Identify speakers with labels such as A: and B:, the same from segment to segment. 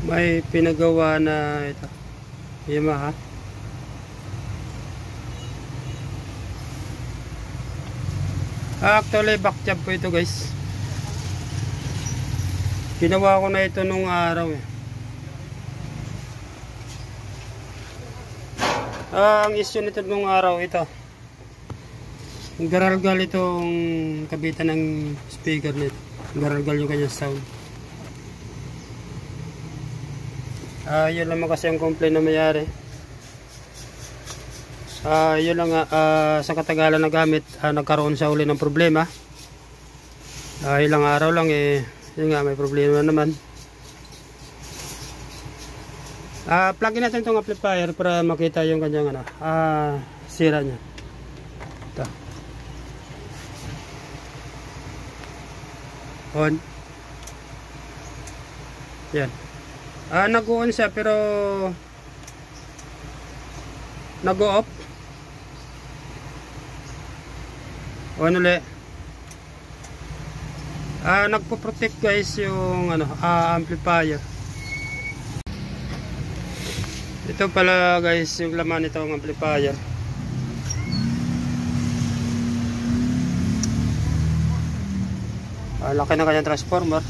A: May pinagawa na ito, Yamaha. Actually back job ko ito guys. Ginawa ko na ito nung araw eh. Ang issue nito nung araw ito, garalgal itong kabitan ng speaker nito. Garalgal yung kanyang sound. Yun naman kasi ang complaint na mayari. Yun lang sa katagalan na gamit, nagkaroon sa uli ng problema. Ilang araw lang eh, yun nga, may problema naman. Plug in natin itong amplifier para makita yung kanyang sira nya. Ito. On. Yan. Nag-on siya pero nag-off. On ulit. Nagpo-protect guys yung amplifier. Ito pala guys yung laman nitong amplifier. Laki na kanyang transformer.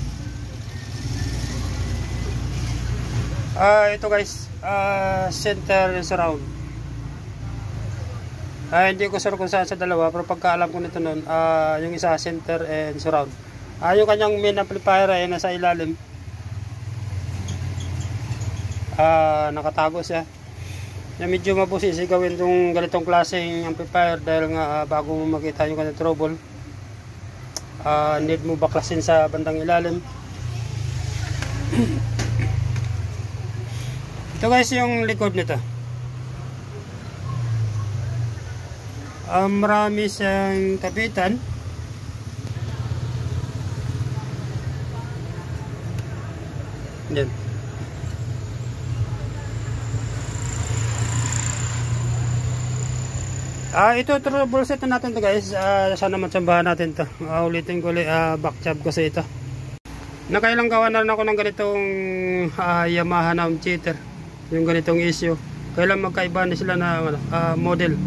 A: Ito guys, center surround. Hindi ko sure kung saan sa dalawa, pero pagkaalam ko nito nun, yung isa center and surround. Yung kanyang main amplifier ay nasa ilalim. Nakatago siya. Medyo mabusisi gawin itong ganitong klaseng amplifier dahil nga bago mo makita yung kanyang trouble, need mo baklasin sa bandang ilalim. Ito guys yung likod nito. Marami siyang kabitan. Yan. Ito trouble set na natin to guys. Sana matsambahan natin to. Ulitin ko ulit, back job kasi ito. Nakailang gawa na rin ako ng ganitong Yamaha na cheater. Yung ganitong issue. Kailan magkaiba na sila na model.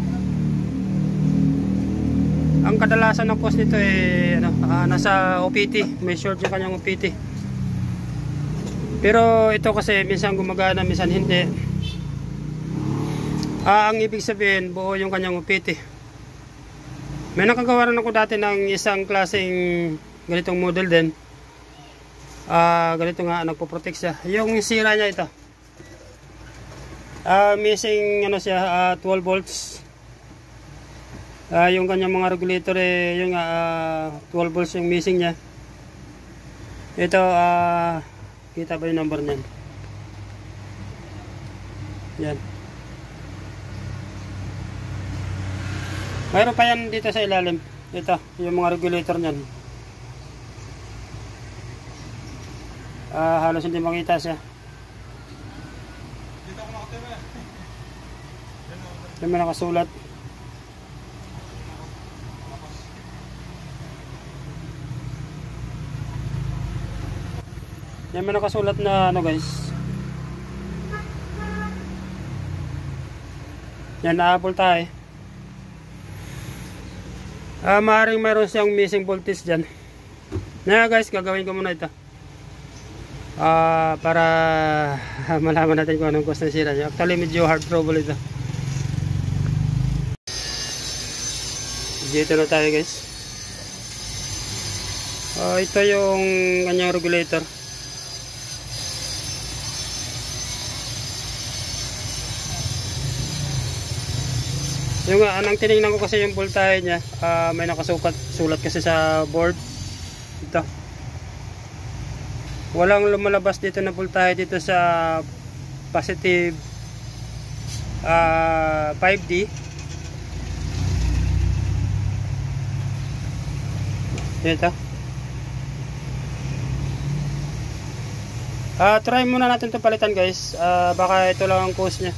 A: Ang kadalasan ng cost nito ay nasa OPT. May short yung kanyang OPT. Pero ito kasi minsan gumagana, minsan hindi. Ang ibig sabihin, buo yung kanyang OPT. May nakagawa rin ako dati ng isang klaseng ganitong model din. Ganito nga, nagpo-protect siya. Yung sira niya ito. Missing siya, 12 volts. Yung kanyang mga regulator yung 12 volts yung missing niya. Ito, kita ba yung number niyan? Yan. Mayroon pa yan dito sa ilalim. Ito, yung mga regulator niyan. Halos hindi makita siya. Yan may nakasulat. Yan may nakasulat na guys. Yan, na-apple tayo. Maaaring mayroon siyang missing voltage dyan. Guys, gagawin ko muna ito. Para malaman natin kung anong cause ng sira niya. Actually medyo hard trouble ito. Dito na tayo guys. Ito yung kanyang regulator. Yung anong tinignan ko kasi yung voltage niya, may sulat kasi sa board. Ito. Walang lumalabas dito na voltage dito sa positive 5D. Ito. Try muna natin ito palitan guys. Baka ito lang ang cause niya.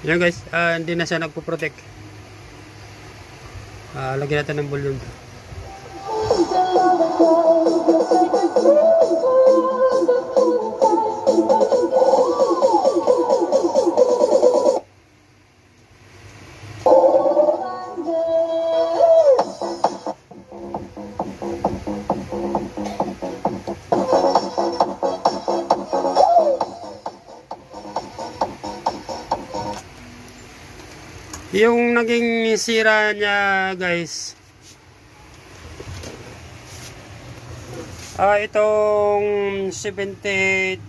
A: Yan guys, hindi na siya nagpo-protect. Lagyan natin ng volume. Yung naging sira niya guys, itong 78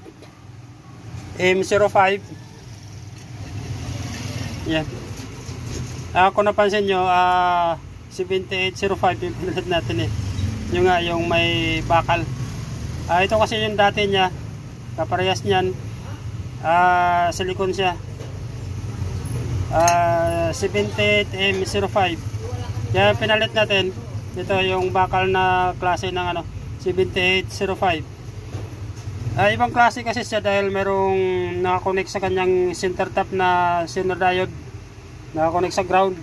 A: M05 yan. Kung napansin nyo, 7805 yung pinalit natin yung nga yung may bakal. Ito kasi yung dati niya, kaparehas niyan, silicone siya. 78 M05 kaya pinalit natin ito yung bakal na klase ng 7805. Ibang klase kasi siya dahil merong nakakonect sa kanyang center tap na center diode, nakakonect sa ground.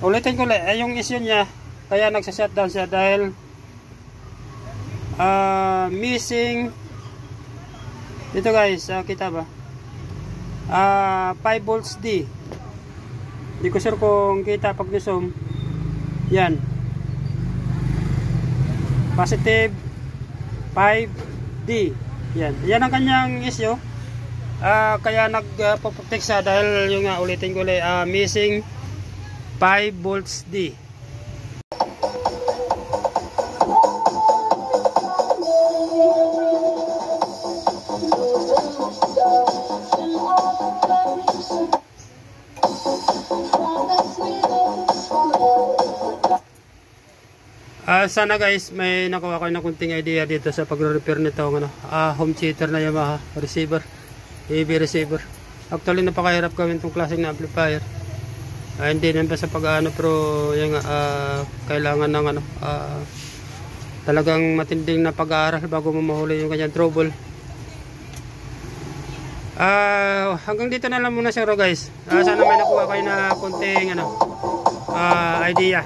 A: Ulitin ko ulit, yung issue niya kaya nagsa-shutdown siya dahil missing dito guys, kita ba? 5 volts D. Hindi ko sure kung kita pag zoom. Yan. Positive 5 D. Yan. Yan ang kanyang issue. Kaya nagpo-protect siya dahil yung ulitin ko ulit, missing 5 volts D. Sana guys may nakuha kayo na kunting idea dito sa pagre-repair nito home theater na Yamaha receiver, AV receiver. Actually napakahirap gawin itong klaseng na amplifier. Hindi naman pa sa pag-ano, pero yung kailangan ng talagang matinding na pag-aaral bago mo mahuli yung kanyang trouble. Hanggang dito na lang muna siguro guys. Sana may nakuha kayo na kunting idea.